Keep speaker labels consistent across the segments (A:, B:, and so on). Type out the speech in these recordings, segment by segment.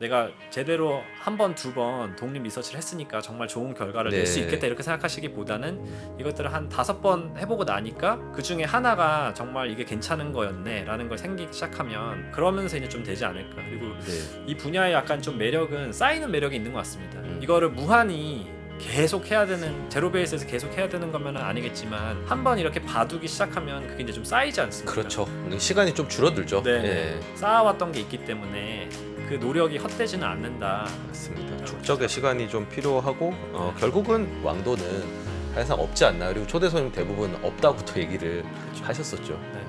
A: 내가 제대로 한 번, 두 번 독립 리서치를 했으니까 정말 좋은 결과를 낼 수
B: 네.
A: 있겠다 이렇게 생각하시기보다는 이것들을 한 5번 해보고 나니까 그 중에 하나가 정말 이게 괜찮은 거였네 라는 걸 생기기 시작하면 그러면서 이제 좀 되지 않을까. 그리고
B: 네.
A: 이 분야의 약간 좀 매력은 쌓이는 매력이 있는 것 같습니다. 이거를 무한히 계속 해야 되는, 제로 베이스에서 계속 해야 되는 거면 아니겠지만 한 번 이렇게 봐두기 시작하면 그게 이제 좀 쌓이지 않습니까?
B: 그렇죠. 시간이 좀 줄어들죠.
A: 네.
B: 예.
A: 쌓아왔던 게 있기 때문에 그 노력이 헛되지는 않는다.
B: 맞습니다. 축적의 시간이 좀 필요하고 결국은 왕도는 항상 없지 않나. 그리고 초대 손님 대부분 없다고도 얘기를
A: 그렇죠.
B: 하셨었죠.
A: 네.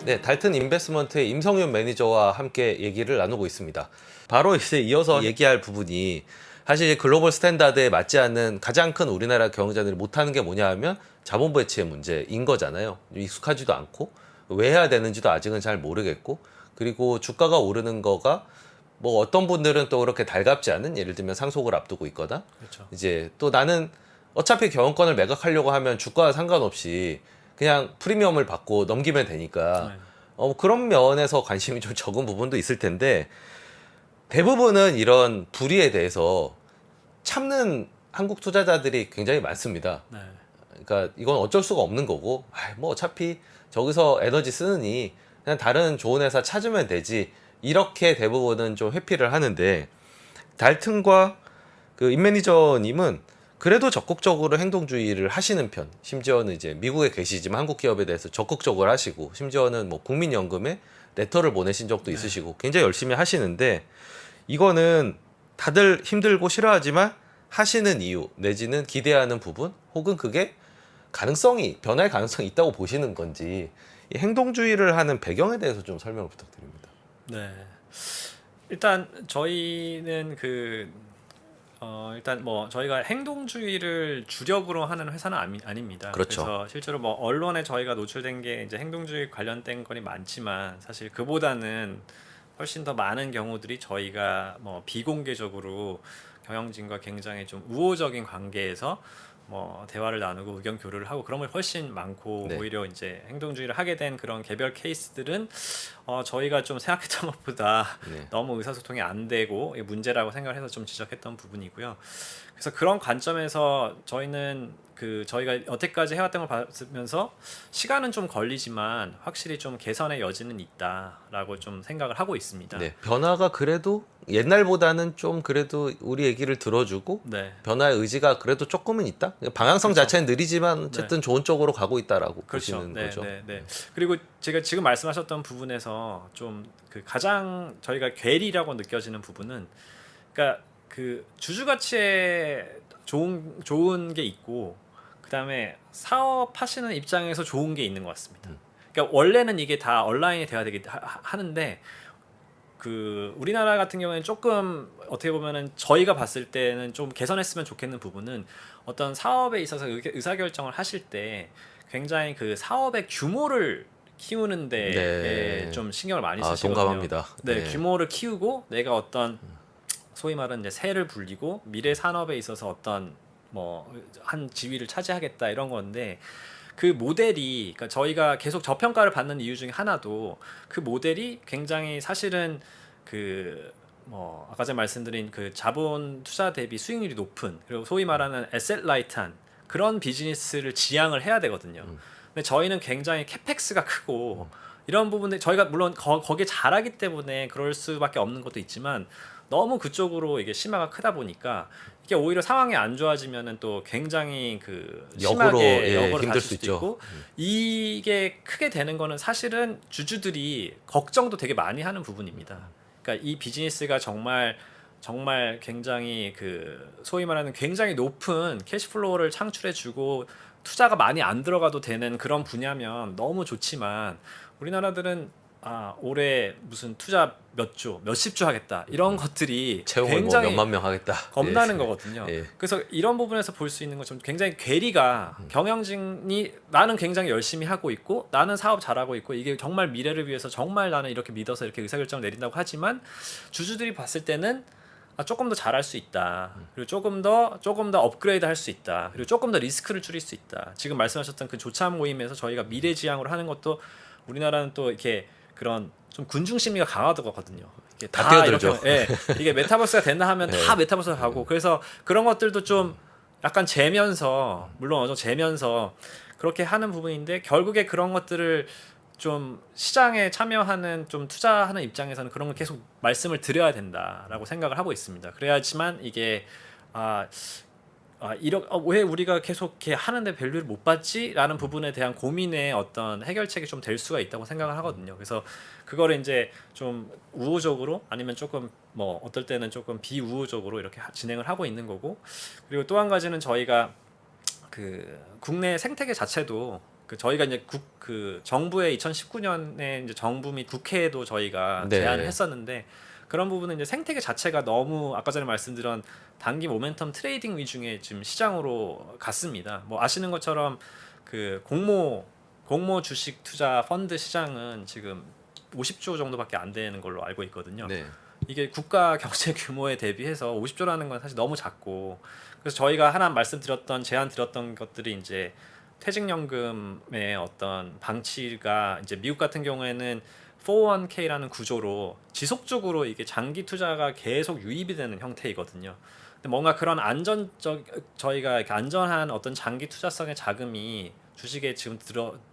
B: 네, 달튼 인베스트먼트의 임성윤 매니저와 함께 얘기를 나누고 있습니다. 바로 이제 이어서 얘기할 부분이 사실 글로벌 스탠다드에 맞지 않는 가장 큰 우리나라 경영자들이 못하는 게 뭐냐 하면 자본 배치의 문제인 거잖아요. 익숙하지도 않고 왜 해야 되는지도 아직은 잘 모르겠고, 그리고 주가가 오르는 거가 뭐 어떤 분들은 또 그렇게 달갑지 않은, 예를 들면 상속을 앞두고 있거나,
A: 그렇죠.
B: 이제 또 나는 어차피 경영권을 매각하려고 하면 주가와 상관없이 그냥 프리미엄을 받고 넘기면 되니까
A: 네.
B: 그런 면에서 관심이 좀 적은 부분도 있을 텐데, 대부분은 이런 불이에 대해서 참는 한국 투자자들이 굉장히 많습니다.
A: 네.
B: 그러니까 이건 어쩔 수가 없는 거고, 뭐 어차피 저기서 에너지 쓰느니 그냥 다른 좋은 회사 찾으면 되지, 이렇게 대부분은 좀 회피를 하는데, 달튼과 그 임매니저님은 그래도 적극적으로 행동주의를 하시는 편. 심지어는 이제 미국에 계시지만 한국 기업에 대해서 적극적으로 하시고, 심지어는 뭐 국민연금에 레터를 보내신 적도 있으시고 굉장히 열심히 하시는데, 이거는 다들 힘들고 싫어하지만 하시는 이유 내지는 기대하는 부분, 혹은 그게 가능성이, 변할 가능성이 있다고 보시는 건지, 이 행동주의를 하는 배경에 대해서 좀 설명을 부탁드립니다.
A: 네. 일단 저희는 일단 뭐 저희가 행동주의를 주력으로 하는 회사는 아닙니다.
B: 그렇죠.
A: 그래서 실제로 뭐 언론에 저희가 노출된 게 이제 행동주의 관련된 건이 많지만, 사실 그보다는 훨씬 더 많은 경우들이 저희가 뭐 비공개적으로 경영진과 굉장히 좀 우호적인 관계에서 뭐 대화를 나누고 의견 교류를 하고 그런 걸 훨씬 많고,
B: 네.
A: 오히려 이제 행동주의를 하게 된 그런 개별 케이스들은 저희가 좀 생각했던 것보다
B: 네.
A: 너무 의사소통이 안 되고 이게 문제라고 생각을 해서 좀 지적했던 부분이고요. 그래서 그런 관점에서 저희는 저희가 여태까지 해왔던 걸 봤으면서 시간은 좀 걸리지만 확실히 좀 개선의 여지는 있다라고 좀 생각을 하고 있습니다.
B: 네, 변화가 그래도 옛날보다는 좀 그래도 우리 얘기를 들어주고,
A: 네.
B: 변화의 의지가 그래도 조금은 있다. 방향성
A: 그렇죠.
B: 자체는 느리지만 어쨌든 좋은 쪽으로 가고 있다라고
A: 그렇죠.
B: 보시는
A: 네,
B: 거죠.
A: 네, 네. 그리고 제가 지금 말씀하셨던 부분에서 좀 가장 저희가 괴리라고 느껴지는 부분은, 그러니까 주주 가치에 좋은 게 있고, 그다음에 사업하시는 입장에서 좋은 게 있는 것 같습니다. 그러니까 원래는 이게 다 온라인이 돼야 되기 하는데, 우리나라 같은 경우에는 조금 어떻게 보면은 저희가 봤을 때는 좀 개선했으면 좋겠는 부분은, 어떤 사업에 있어서 의사결정을 하실 때 굉장히 사업의 규모를 키우는데
B: 네.
A: 좀 신경을 많이 쓰시거든요.
B: 동감합니다.
A: 네,
B: 네.
A: 규모를 키우고 내가 어떤 소위 말하는 이제 세를 불리고 미래 산업에 있어서 어떤 뭐 한 지위를 차지하겠다 이런 건데, 그 모델이, 그러니까 저희가 계속 저평가를 받는 이유 중에 하나도 그 모델이 굉장히 사실은 뭐 아까 전에 말씀드린 자본 투자 대비 수익률이 높은, 그리고 소위 말하는 에셋 라이트한 그런 비즈니스를 지향을 해야 되거든요. 근데 저희는 굉장히 캐펙스가 크고 이런 부분들, 저희가 물론 거기에 잘하기 때문에 그럴 수밖에 없는 것도 있지만, 너무 그쪽으로 이게 심화가 크다 보니까 이게 오히려 상황이 안 좋아지면은 또 굉장히 심하게 역으로
B: 힘들
A: 다칠
B: 수
A: 수도
B: 있죠.
A: 있고, 이게 크게 되는 거는 사실은 주주들이 걱정도 되게 많이 하는 부분입니다. 그러니까 이 비즈니스가 정말 굉장히 소위 말하는 굉장히 높은 캐시플로우를 창출해주고 투자가 많이 안 들어가도 되는 그런 분야면 너무 좋지만, 우리나라들은 올해 무슨 투자 몇 조, 몇십 조 하겠다 이런 것들이
B: 채용을 뭐
A: 굉장히
B: 몇만 명 하겠다.
A: 겁나는
B: 예.
A: 거거든요.
B: 예.
A: 그래서 이런 부분에서 볼 수 있는 것좀 굉장히 괴리가, 경영진이 나는 굉장히 열심히 하고 있고 나는 사업 잘하고 있고 이게 정말 미래를 위해서 정말 나는 이렇게 믿어서 이렇게 의사결정을 내린다고 하지만, 주주들이 봤을 때는 조금 더 잘할 수 있다. 그리고 조금 더 업그레이드 할 수 있다. 그리고 조금 더 리스크를 줄일 수 있다. 지금 말씀하셨던 그 조참 모임에서 저희가 미래지향으로 하는 것도 우리나라는 또 이렇게 그런 좀 군중 심리가 강하거든요. 이게
B: 다
A: 다
B: 뛰어들죠.
A: 이렇게 예, 이게 메타버스가 된다 하면
B: 네.
A: 다 메타버스가 가고 그래서 그런 것들도 좀 약간 재면서 물론 어느 정도 재면서 그렇게 하는 부분인데 결국에 그런 것들을 좀 시장에 참여하는 좀 투자하는 입장에서는 그런 걸 계속 말씀을 드려야 된다라고 생각을 하고 있습니다. 그래야지만 이게 왜 우리가 계속 이렇게 하는데 밸류를 못 받지라는 부분에 대한 고민의 어떤 해결책이 좀 될 수가 있다고 생각을 하거든요. 그래서 그거를 이제 좀 우호적으로 아니면 조금 뭐 어떨 때는 조금 비우호적으로 이렇게 진행을 하고 있는 거고 그리고 또 한 가지는 저희가 그 국내 생태계 자체도 그 저희가 이제 그 정부의 2019년에 이제 정부 및 국회에도 저희가
B: 네.
A: 제안을 했었는데 그런 부분은 이제 생태계 자체가 너무 아까 전에 말씀드린 단기 모멘텀 트레이딩 위중의 지금 시장으로 갔습니다. 뭐 아시는 것처럼 그 공모 주식 투자 펀드 시장은 지금 50조 정도밖에 안 되는 걸로 알고 있거든요.
B: 네.
A: 이게 국가 경제 규모에 대비해서 50조라는 건 사실 너무 작고 그래서 저희가 하나 제안 드렸던 것들이 이제 퇴직연금의 어떤 방치가 이제 미국 같은 경우에는 401k라는 구조로 지속적으로 이게 장기 투자가 계속 유입이 되는 형태이거든요. 근데 뭔가 그런 저희가 이렇게 안전한 어떤 장기 투자성의 자금이 주식에 지금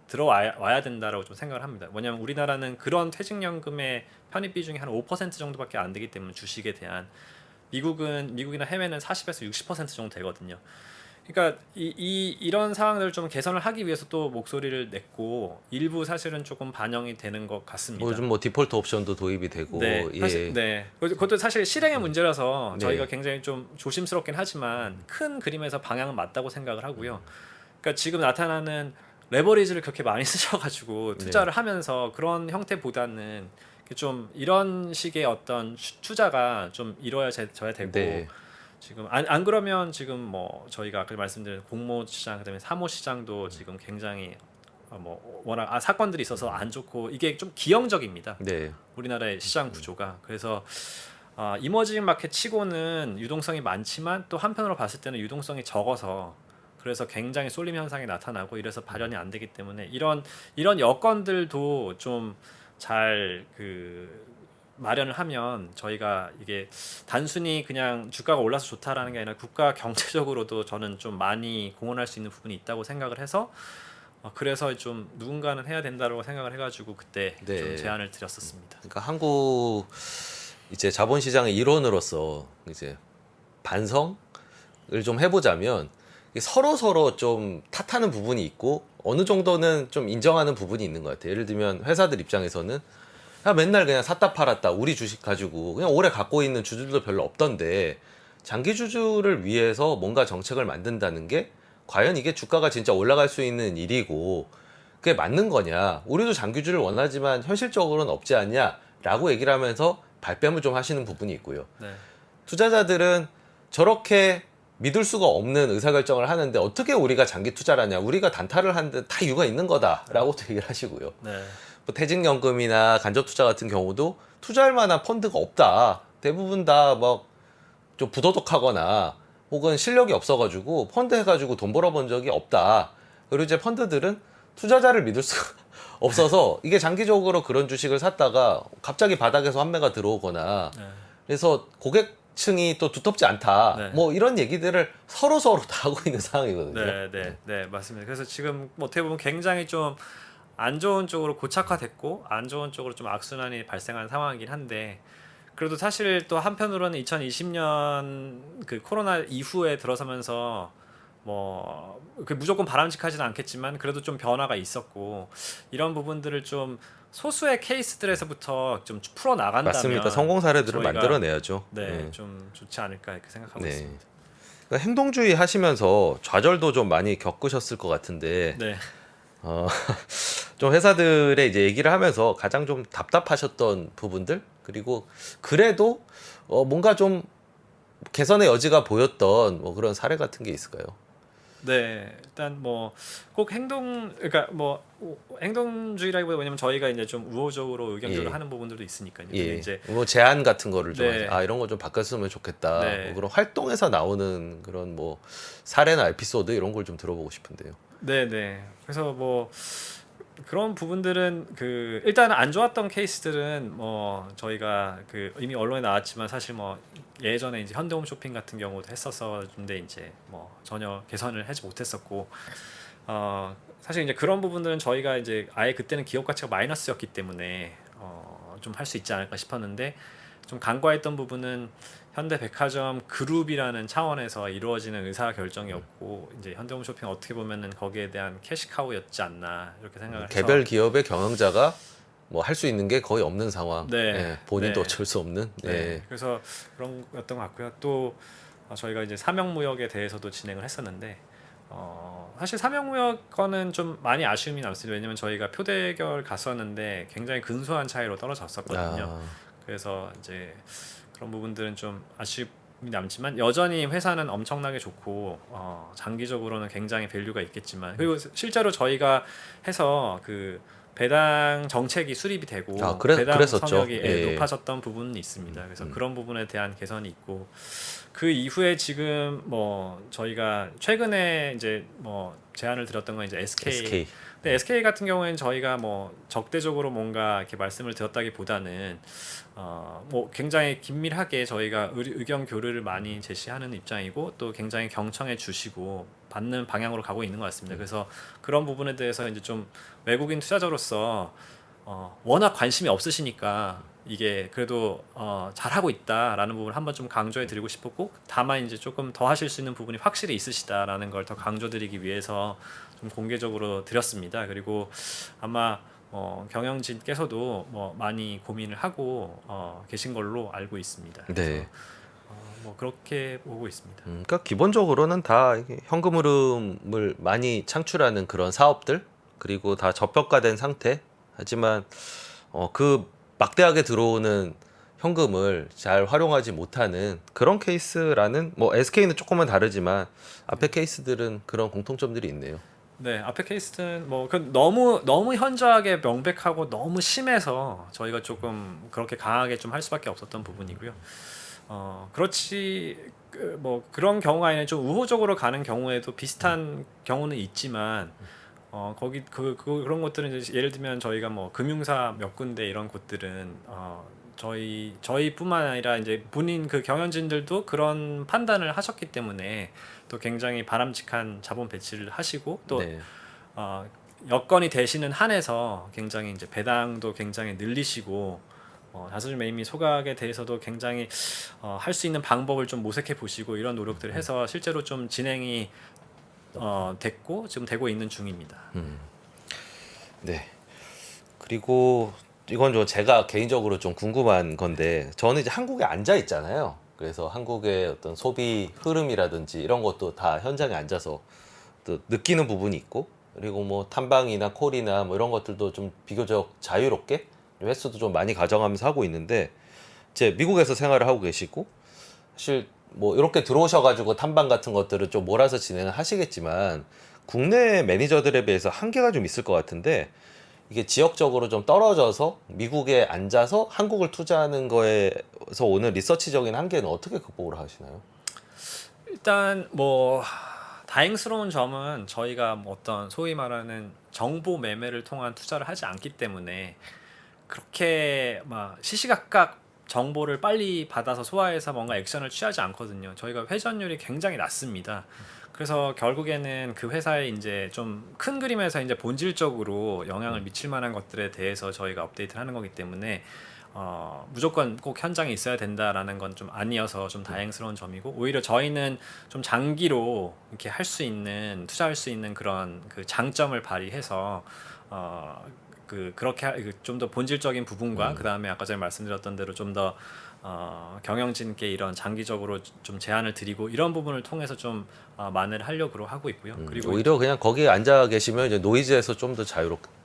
A: 들어와야 된다라고 좀 생각을 합니다. 뭐냐면 우리나라는 그런 퇴직연금의 편입 비중이 한 5% 정도밖에 안 되기 때문에 주식에 대한 미국이나 해외는 40에서 60% 정도 되거든요. 그러니까 이런 상황들을 좀 개선을 하기 위해서 또 목소리를 냈고 일부 사실은 조금 반영이 되는 것 같습니다.
B: 요즘 뭐 디폴트 옵션도 도입이 되고
A: 네, 사실, 네. 그것도 사실 실행의 문제라서
B: 네.
A: 저희가 굉장히 좀 조심스럽긴 하지만 큰 그림에서 방향은 맞다고 생각을 하고요. 그러니까 지금 나타나는 레버리지를 그렇게 많이 쓰셔가지고 투자를 하면서 그런 형태보다는 좀 이런 식의 어떤 투자가 좀 이루어져야 되고.
B: 네.
A: 지금 안 그러면 지금 뭐 저희가 아까 말씀드린 공모 시장 그다음에 사모 시장도 지금 굉장히 뭐 워낙 사건들이 있어서 안 좋고 이게 좀 기형적입니다.
B: 네.
A: 우리나라의 시장 구조가 그래서 이머징 마켓 치고는 유동성이 많지만 또 한편으로 봤을 때는 유동성이 적어서 그래서 굉장히 쏠림 현상이 나타나고 이래서 발현이 안 되기 때문에 이런 여건들도 좀 잘 마련을 하면 저희가 이게 단순히 그냥 주가가 올라서 좋다라는 게 아니라 국가 경제적으로도 저는 좀 많이 공헌할 수 있는 부분이 있다고 생각을 해서 그래서 좀 누군가는 해야 된다고 생각을 해가지고 그때
B: 네.
A: 좀 제안을 드렸었습니다.
B: 그러니까 한국 이제 자본시장의 일원으로서 이제 반성을 좀 해보자면 서로 좀 탓하는 부분이 있고 어느 정도는 좀 인정하는 부분이 있는 것 같아요. 예를 들면 회사들 입장에서는 맨날 그냥 샀다 팔았다 우리 주식 가지고 그냥 오래 갖고 있는 주주들도 별로 없던데 장기 주주를 위해서 뭔가 정책을 만든다는 게 과연 이게 주가가 진짜 올라갈 수 있는 일이고 그게 맞는 거냐, 우리도 장기주를 원하지만 현실적으로는 없지 않냐 라고 얘기를 하면서 발뺌을 좀 하시는 부분이 있고요.
A: 네.
B: 투자자들은 저렇게 믿을 수가 없는 의사결정을 하는데 어떻게 우리가 장기 투자를 하냐, 우리가 단타를 하는데 다 이유가 있는 거다라고 또 얘기를 하시고요.
A: 네.
B: 뭐 퇴직연금이나 간접투자 같은 경우도 투자할 만한 펀드가 없다. 대부분 다 막 좀 부도덕하거나 혹은 실력이 없어가지고 펀드 해가지고 돈 벌어본 적이 없다. 그리고 이제 펀드들은 투자자를 믿을 수가 없어서 이게 장기적으로 그런 주식을 샀다가 갑자기 바닥에서 환매가 들어오거나
A: 네.
B: 그래서 고객층이 또 두텁지 않다.
A: 네.
B: 뭐 이런 얘기들을 서로 다 하고 있는 상황이거든요.
A: 네, 맞습니다. 그래서 지금 어떻게 보면 굉장히 좀 안 좋은 쪽으로 고착화됐고 안 좋은 쪽으로 좀 악순환이 발생한 상황이긴 한데 그래도 사실 또 한편으로는 2020년 그 코로나 이후에 들어서면서 뭐 무조건 바람직하지는 않겠지만 그래도 좀 변화가 있었고 이런 부분들을 좀 소수의 케이스들에서부터 좀 풀어 나간다면
B: 맞습니다. 성공 사례들을
A: 저희가
B: 만들어내야죠.
A: 네, 좀 좋지 않을까 이렇게 생각하고
B: 네.
A: 있습니다.
B: 그러니까 행동주의 하시면서 좌절도 좀 많이 겪으셨을 것 같은데
A: 네.
B: 좀 회사들의 이제 얘기를 하면서 가장 좀 답답하셨던 부분들 그리고 그래도 뭔가 좀 개선의 여지가 보였던 뭐 그런 사례 같은 게 있을까요?
A: 네, 일단 뭐 꼭 그러니까 뭐 행동주의라기보다 왜냐면 저희가 이제 좀 우호적으로 의견적으로
B: 예.
A: 하는 부분들도 있으니까요. 근데
B: 예,
A: 이제
B: 뭐 제안 같은 거를 좀
A: 네.
B: 이런 거 좀 바꿨으면 좋겠다.
A: 네.
B: 뭐 그런 활동에서 나오는 그런 뭐 사례나 에피소드 이런 걸 좀 들어보고 싶은데요.
A: 네. 그래서 뭐 그런 부분들은 일단 안 좋았던 케이스들은 뭐 저희가 이미 언론에 나왔지만 사실 뭐 예전에 이제 현대홈 쇼핑 같은 경우도 했었었는데 이제 뭐 전혀 개선을 하지 못했었고 사실 이제 그런 부분들은 저희가 이제 아예 그때는 기업 가치가 마이너스였기 때문에 좀 할 수 있지 않을까 싶었는데 좀 간과했던 부분은 현대백화점 그룹이라는 차원에서 이루어지는 의사 결정이었고 이제 현대홈 쇼핑 어떻게 보면은 거기에 대한 캐시카우였지 않나 이렇게 생각을 해서
B: 개별 기업의 경영자가 뭐 할 수 있는 게 거의 없는 상황.
A: 네.
B: 예, 본인도
A: 네.
B: 어쩔 수 없는.
A: 네.
B: 예.
A: 그래서 그런 거였던 것 같고요. 또 저희가 이제 사명무역에 대해서도 진행을 했었는데 사실 사명무역 거는 좀 많이 아쉬움이 남습니다. 왜냐면 저희가 표대결 갔었는데 굉장히 근소한 차이로 떨어졌었거든요.
B: 아,
A: 그래서 이제 그런 부분들은 좀 아쉬움이 남지만 여전히 회사는 엄청나게 좋고 장기적으로는 굉장히 밸류가 있겠지만 그리고 실제로 저희가 해서 배당 정책이 수립이 되고 배당
B: 그랬었죠.
A: 성역이
B: 예.
A: 높아졌던 부분은 있습니다. 그래서 그런 부분에 대한 개선이 있고 그 이후에 지금 뭐 저희가 최근에 이제 뭐 제안을 드렸던 건 이제 SK. 근데 SK 같은 경우에는 저희가 뭐 적대적으로 뭔가 이렇게 말씀을 드렸다기보다는 뭐 굉장히 긴밀하게 저희가 의견 교류를 많이 제시하는 입장이고 또 굉장히 경청해 주시고 받는 방향으로 가고 있는 것 같습니다. 그래서 그런 부분에 대해서 이제 좀 외국인 투자자로서 워낙 관심이 없으시니까 이게 그래도 잘하고 있다라는 부분을 한번 좀 강조해 드리고 싶었고 다만 이제 조금 더 하실 수 있는 부분이 확실히 있으시다라는 걸 더 강조드리기 위해서 좀 공개적으로 드렸습니다. 그리고 아마 경영진께서도 뭐 많이 고민을 하고 계신 걸로 알고 있습니다.
B: 네.
A: 그래서 뭐 그렇게 보고 있습니다.
B: 그러니까 기본적으로는 다 이게 현금 흐름을 많이 창출하는 그런 사업들 그리고 다 저평가된 상태. 하지만 그 막대하게 들어오는 현금을 잘 활용하지 못하는 그런 케이스라는 뭐 SK는 조금은 다르지만 앞에 케이스들은 그런 공통점들이 있네요.
A: 네, 앞에 케이스는 뭐 너무 현저하게 명백하고 너무 심해서 저희가 조금 그렇게 강하게 좀 할 수밖에 없었던 부분이고요. 그렇지 뭐 그런 경우가 아니라 좀 우호적으로 가는 경우에도 비슷한 경우는 있지만 거기 그런 것들은 이제 예를 들면 저희가 뭐 금융사 몇 군데 이런 곳들은 저희뿐만 아니라 이제 본인 경영진들도 그런 판단을 하셨기 때문에 또 굉장히 바람직한 자본 배치를 하시고 또
B: 네.
A: 여건이 되시는 한에서 굉장히 이제 배당도 굉장히 늘리시고 다수주 매입 및 소각에 대해서도 굉장히 할 수 있는 방법을 좀 모색해 보시고 이런 노력들을 해서 실제로 좀 진행이 됐고 지금 되고 있는 중입니다.
B: 네. 그리고 이건 좀 제가 개인적으로 좀 궁금한 건데 저는 이제 한국에 앉아 있잖아요. 그래서 한국의 어떤 소비 흐름이라든지 이런 것도 다 현장에 앉아서 또 느끼는 부분이 있고 그리고 뭐 탐방이나 콜이나 뭐 이런 것들도 좀 비교적 자유롭게 횟수도 좀 많이 가져가면서 하고 있는데 이제 미국에서 생활을 하고 계시고 사실 뭐 이렇게 들어오셔가지고 탐방 같은 것들을 좀 몰아서 진행을 하시겠지만 국내 매니저들에 비해서 한계가 좀 있을 것 같은데 이게 지역적으로 좀 떨어져서 미국에 앉아서 한국을 투자하는 거에서 오는 리서치적인 한계는 어떻게 극복을 하시나요?
A: 일단 뭐 다행스러운 점은 저희가 뭐 어떤 소위 말하는 정보 매매를 통한 투자를 하지 않기 때문에 그렇게 막 시시각각 정보를 빨리 받아서 소화해서 뭔가 액션을 취하지 않거든요. 저희가 회전율이 굉장히 낮습니다. 그래서 결국에는 그 회사의 이제 좀 큰 그림에서 이제 본질적으로 영향을 미칠 만한 것들에 대해서 저희가 업데이트를 하는 거기 때문에 무조건 꼭 현장에 있어야 된다라는 건 좀 아니어서 좀 다행스러운 점이고 오히려 저희는 좀 장기로 이렇게 할 수 있는 투자할 수 있는 그런 장점을 발휘해서 그렇게 좀 더 본질적인 부분과 그 다음에 아까 전에 말씀드렸던 대로 좀 더 경영진께 이런 장기적으로 좀 제안을 드리고 이런 부분을 통해서 좀 만회를 하려고 하고 있고요. 그리고
B: 오히려 그냥 거기에 앉아 계시면 이제 노이즈에서 좀 더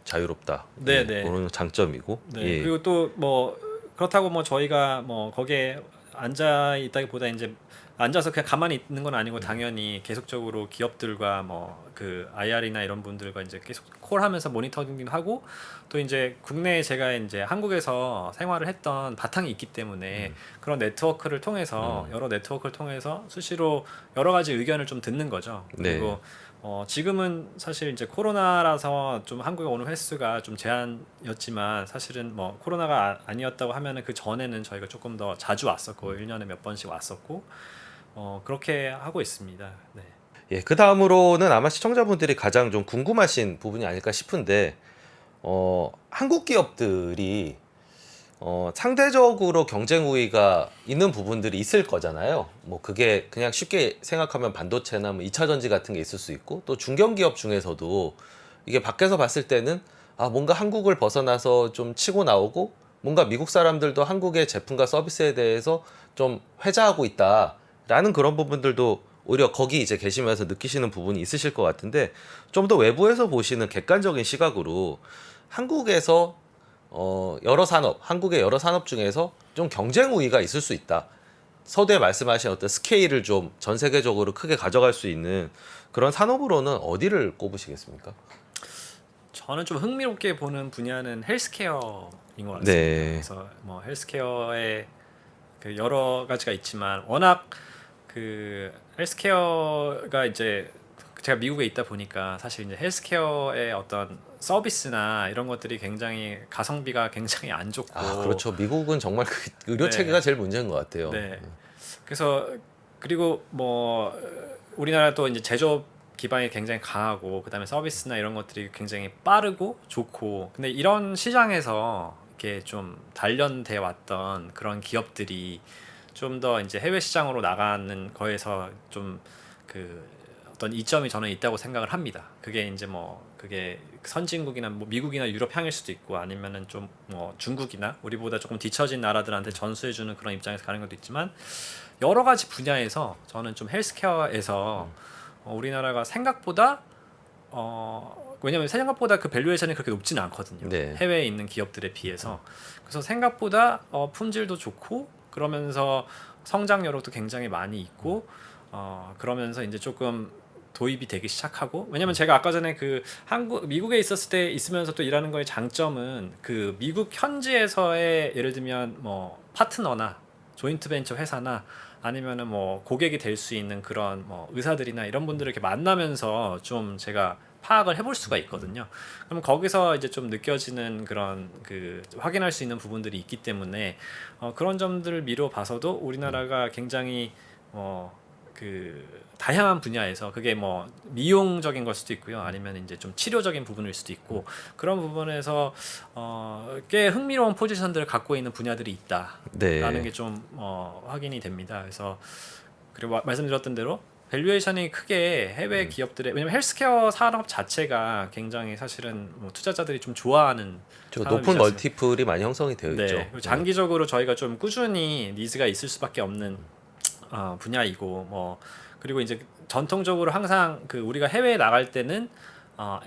B: 자유롭다.
A: 네네.
B: 그런 장점이고.
A: 네.
B: 예.
A: 그리고 또 뭐 그렇다고 뭐 저희가 뭐 거기에 앉아 있다기보다 이제 앉아서 그냥 가만히 있는 건 아니고 당연히 계속적으로 기업들과 뭐 IR이나 이런 분들과 이제 계속 콜하면서 모니터링도 하고 또 이제 국내에 제가 이제 한국에서 생활을 했던 바탕이 있기 때문에 그런 네트워크를 통해서 여러 네트워크를 통해서 수시로 여러 가지 의견을 좀 듣는 거죠. 그리고 지금은 사실 이제 코로나라서 좀 한국에 오는 횟수가 좀 제한이었지만 사실은 뭐 코로나가 아니었다고 하면은 그 전에는 저희가 조금 더 자주 왔었고 1년에 몇 번씩 왔었고 그렇게 하고 있습니다. 네.
B: 예, 그 다음으로는 아마 시청자분들이 가장 좀 궁금하신 부분이 아닐까 싶은데, 한국 기업들이 상대적으로 경쟁 우위가 있는 부분들이 있을 거잖아요. 뭐 그게 그냥 쉽게 생각하면 반도체나 뭐 2차 전지 같은 게 있을 수 있고, 또 중견기업 중에서도 이게 밖에서 봤을 때는 뭔가 한국을 벗어나서 좀 치고 나오고, 뭔가 미국 사람들도 한국의 제품과 서비스에 대해서 좀 회자하고 있다라는 그런 부분들도 오히려 거기 이제 계시면서 느끼시는 부분이 있으실 것 같은데, 좀 더 외부에서 보시는 객관적인 시각으로 한국에서 여러 산업, 한국의 여러 산업 중에서 좀 경쟁 우위가 있을 수 있다. 서두에 말씀하신 어떤 스케일을 좀 전 세계적으로 크게 가져갈 수 있는 그런 산업으로는 어디를 꼽으시겠습니까?
A: 저는 좀 흥미롭게 보는 분야는 헬스케어인 것 같습니다.
B: 네.
A: 그래서 뭐 헬스케어에 그 여러 가지가 있지만 워낙 그 헬스케어가 이제 제가 미국에 있다 보니까 사실 이제 헬스케어의 어떤 서비스나 이런 것들이 굉장히 가성비가 굉장히 안 좋고
B: 그렇죠. 미국은 정말 그 의료
A: 네.
B: 체계가 제일 문제인 것 같아요.
A: 네. 그래서 그리고 뭐 우리나라도 이제 제조업 기반이 굉장히 강하고 그다음에 서비스나 이런 것들이 굉장히 빠르고 좋고 근데 이런 시장에서 이렇게 좀 단련돼 왔던 그런 기업들이 좀 더 이제 해외 시장으로 나가는 거에서 좀 그 어떤 이점이 저는 있다고 생각을 합니다. 그게 이제 뭐 그게 선진국이나 뭐 미국이나 유럽 향일 수도 있고 아니면은 좀 뭐 중국이나 우리보다 조금 뒤처진 나라들한테 전수해주는 그런 입장에서 가는 것도 있지만 여러 가지 분야에서 저는 좀 헬스케어에서 우리나라가 생각보다 왜냐면 생각보다 그 밸류에이션이 그렇게 높지는 않거든요.
B: 네.
A: 해외에 있는 기업들에 비해서. 그래서 생각보다 품질도 좋고 그러면서 성장 여력도 굉장히 많이 있고 그러면서 이제 조금 도입이 되기 시작하고 왜냐면 제가 아까 전에 그 미국에 있었을 때 있으면서 또 일하는 거의 장점은 그 미국 현지에서의 예를 들면 뭐 파트너나 조인트 벤처 회사나 아니면은 뭐 고객이 될 수 있는 그런 뭐 의사들이나 이런 분들을 이렇게 만나면서 좀 제가 파악을 해볼 수가 있거든요. 그럼 거기서 이제 좀 느껴지는 그런 그 확인할 수 있는 부분들이 있기 때문에 그런 점들을 미뤄 봐서도 우리나라가 굉장히 그 다양한 분야에서 그게 뭐 미용적인 걸 수도 있고요. 아니면 이제 좀 치료적인 부분일 수도 있고 그런 부분에서 꽤 흥미로운 포지션들을 갖고 있는 분야들이 있다라는
B: 네.
A: 게 좀 확인이 됩니다. 그래서 그리고 말씀드렸던 대로 밸류에이션이 크게 해외 기업들의 왜냐면 헬스케어 산업 자체가 굉장히 사실은 뭐 투자자들이 좀 좋아하는
B: 저
A: 산업이지
B: 높은
A: 않습니까?
B: 멀티플이 많이 형성이 되어
A: 네.
B: 있죠.
A: 그리고 장기적으로 저희가 좀 꾸준히 니즈가 있을 수밖에 없는 분야이고 뭐 그리고 이제 전통적으로 항상 그 우리가 해외에 나갈 때는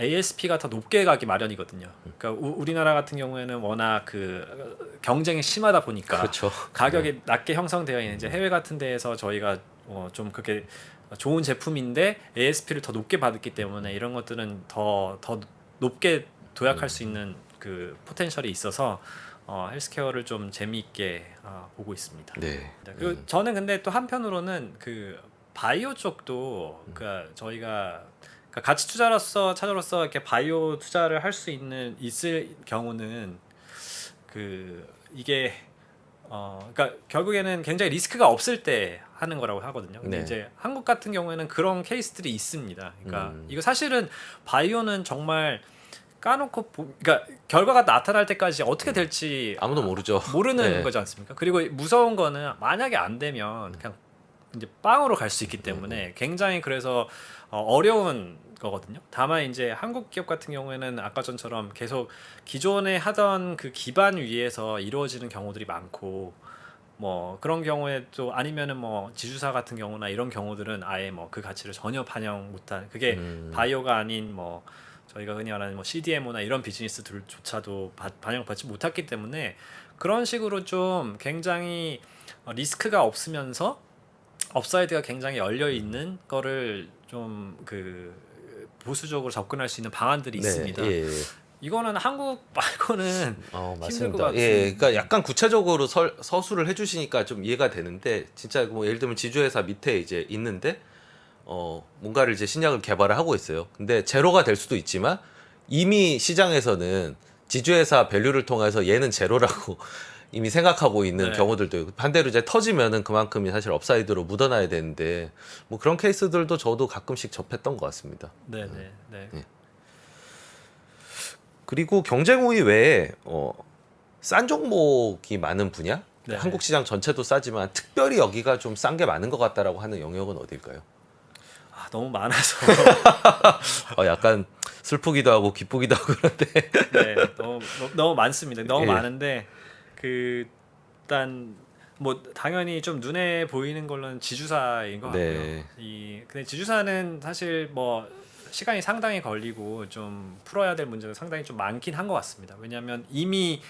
A: ASP가 더 높게 가기 마련이거든요. 그러니까 우리나라 같은 경우에는 워낙 그 경쟁이 심하다 보니까
B: 그렇죠.
A: 가격이 낮게 형성되어 있는 이제 해외 같은 데에서 저희가 좀 그렇게 좋은 제품인데 ASP를 더 높게 받았기 때문에 이런 것들은 더 높게 도약할 수 있는 그 포텐셜이 있어서 헬스케어를 좀 재미있게 보고 있습니다.
B: 네.
A: 그리고 저는 근데 또 한편으로는 그 바이오 쪽도 그러니까 저희가 그러니까 가치 투자로서 이렇게 바이오 투자를 할 수 있을 경우는 그 이게 그러니까 결국에는 굉장히 리스크가 없을 때 하는 거라고 하거든요. 근데
B: 네.
A: 이제 한국 같은 경우에는 그런 케이스들이 있습니다. 그러니까 이거 사실은 바이오는 정말 까놓고 그러니까 결과가 나타날 때까지 어떻게 될지
B: 아무도 모르죠.
A: 모르는
B: 네.
A: 거지 않습니까? 그리고 무서운 거는 만약에 안 되면 그냥 이제 빵으로 갈 수 있기 때문에 굉장히 그래서 어려운 거거든요. 다만 이제 한국 기업 같은 경우에는 아까 전처럼 계속 기존에 하던 그 기반 위에서 이루어지는 경우들이 많고 뭐 그런 경우에 또 아니면은 뭐 지주사 같은 경우나 이런 경우들은 아예 뭐 그 가치를 전혀 반영 못한 그게 바이오가 아닌 뭐 저희가 흔히 말하는 뭐 CDMO나 이런 비즈니스들조차도 반영받지 못했기 때문에 그런 식으로 좀 굉장히 리스크가 없으면서 업사이드가 굉장히 열려 있는 거를 좀 그 보수적으로 접근할 수 있는 방안들이 있습니다.
B: 예.
A: 이거는 한국 말고는 힘들 것
B: 맞습니다.
A: 같은.
B: 예, 그러니까 약간 구체적으로 서술을 해주시니까 좀 이해가 되는데 진짜 뭐 예를 들면 지주회사 밑에 이제 있는데 뭔가를 이제 신약을 개발을 하고 있어요. 근데 제로가 될 수도 있지만 이미 시장에서는 지주회사 밸류를 통해서 얘는 제로라고 이미 생각하고 있는
A: 네.
B: 경우들도 있고, 반대로 이제 터지면은 그만큼이 사실 업사이드로 묻어나야 되는데 뭐 그런 케이스들도 저도 가끔씩 접했던 것 같습니다.
A: 네네. 네.
B: 예. 그리고 경쟁 우위 외에 싼 종목이 많은 분야,
A: 네.
B: 한국 시장 전체도 싸지만 특별히 여기가 좀 싼 게 많은 것 같다라고 하는 영역은 어딜까요?
A: 아, 너무 많아서
B: 약간 슬프기도 하고 기쁘기도 하고 그런데
A: 네, 너무 많습니다. 너무
B: 예.
A: 많은데 그 일단 뭐 당연히 좀 눈에 보이는 걸로는 지주사인 것 같고요.
B: 네.
A: 근데 지주사는 사실 뭐 시간이 상당히 걸리고 좀 풀어야 될 문제가 상당히 좀 많긴 한 것 같습니다. 왜냐하면 이미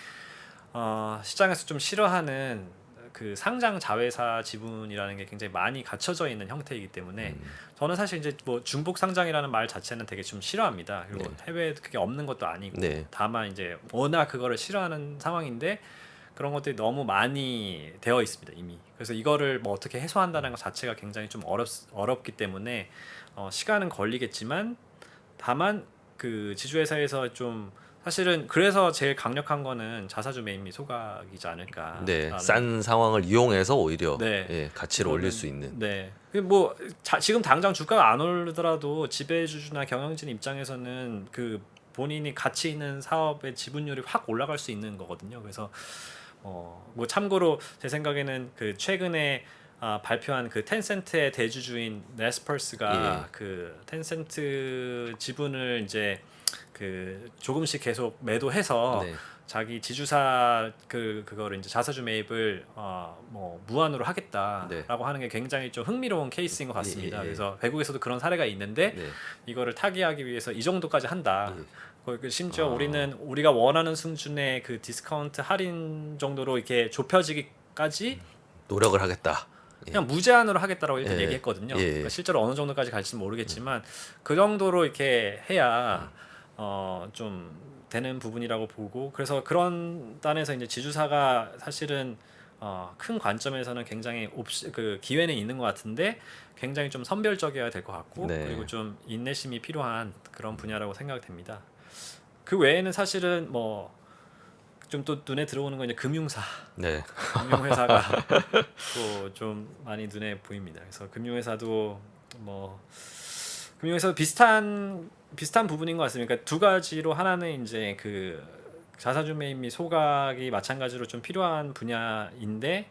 A: 시장에서 좀 싫어하는 그 상장 자회사 지분이라는 게 굉장히 많이 갖춰져 있는 형태이기 때문에 저는 사실 이제 뭐 중복 상장이라는 말 자체는 되게 좀 싫어합니다. 그리고
B: 네.
A: 해외에 그게 없는 것도 아니고
B: 네.
A: 다만 이제 워낙 그거를 싫어하는 상황인데 그런 것들이 너무 많이 되어 있습니다 이미. 그래서 이거를 뭐 어떻게 해소한다는 것 자체가 굉장히 좀 어렵기 때문에 시간은 걸리겠지만 다만 그 지주회사에서 좀 사실은 그래서 제일 강력한 거는 자사주 매입 및 소각이지 않을까.
B: 네, 싼 상황을 이용해서 오히려
A: 네.
B: 예, 가치를 올릴 수 있는.
A: 네. 뭐 지금 당장 주가가 안 오르더라도 지배주주나 경영진 입장에서는 그 본인이 가치 있는 사업의 지분율이 확 올라갈 수 있는 거거든요. 그래서 뭐 참고로 제 생각에는 그 최근에 발표한 그 텐센트의 대주주인 네스퍼스가 그 텐센트 지분을 이제 그 조금씩 계속 매도해서
B: 네.
A: 자기 지주사 그거를 이제 자사주 매입을 뭐 무한으로 하겠다라고
B: 네.
A: 하는 게 굉장히 좀 흥미로운 케이스인 것 같습니다.
B: 예.
A: 그래서 외국에서도 그런 사례가 있는데
B: 네.
A: 이거를 타개하기 위해서 이 정도까지 한다.
B: 예.
A: 심지어 우리가 원하는 수준의 그 디스카운트 할인 정도로 이렇게 좁혀지기까지
B: 노력을 하겠다.
A: 그냥 무제한으로 하겠다라고 일단
B: 예.
A: 얘기했거든요.
B: 예.
A: 그러니까 실제로 어느 정도까지 갈지는 모르겠지만 그 정도로 이렇게 해야 좀 되는 부분이라고 보고, 그래서 그런 단에서 이제 지주사가 사실은 큰 관점에서는 굉장히 그 기회는 있는 것 같은데 굉장히 좀 선별적이어야 될 것 같고
B: 네.
A: 그리고 좀 인내심이 필요한 그런 분야라고 생각됩니다. 그 외에는 사실은 뭐 좀 또 눈에 들어오는 건 이제 금융사,
B: 네.
A: 금융회사가 또 좀 많이 눈에 보입니다. 그래서 금융회사도 비슷한 부분인 것 같습니다. 그러니까 두 가지로, 하나는 이제 그 자사주 매입 및 소각이 마찬가지로 좀 필요한 분야인데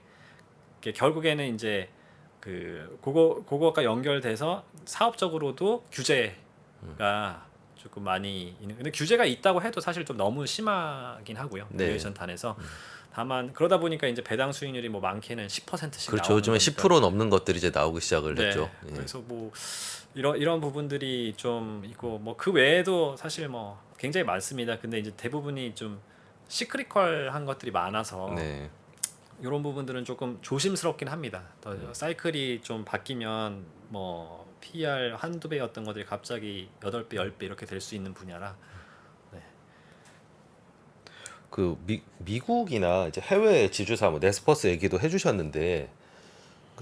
A: 결국에는 이제 그거가 연결돼서 사업적으로도 규제가 조금 많이 있는. 근데 규제가 있다고 해도 사실 좀 너무 심하긴 하고요.
B: 네.
A: 밸류에이션 단에서. 다만 그러다 보니까 이제 배당 수익률이 뭐 많게는 10%씩
B: 그렇죠.
A: 나오는
B: 요즘에
A: 거니까.
B: 10% 넘는 것들이 이제 나오기 시작을
A: 네.
B: 했죠. 예.
A: 그래서 뭐 이런 부분들이 좀 있고 뭐 그 외에도 사실 뭐 굉장히 많습니다. 근데 이제 대부분이 좀 시크리컬한 것들이 많아서
B: 네.
A: 이런 부분들은 조금 조심스럽긴 합니다. 사이클이 좀 바뀌면 뭐 PER 한두 배였던 것들이 갑자기 8배, 10배 이렇게 될 수 있는 분야라.
B: 그 미국이나 이제 해외 지주사 뭐 네스퍼스 얘기도 해주셨는데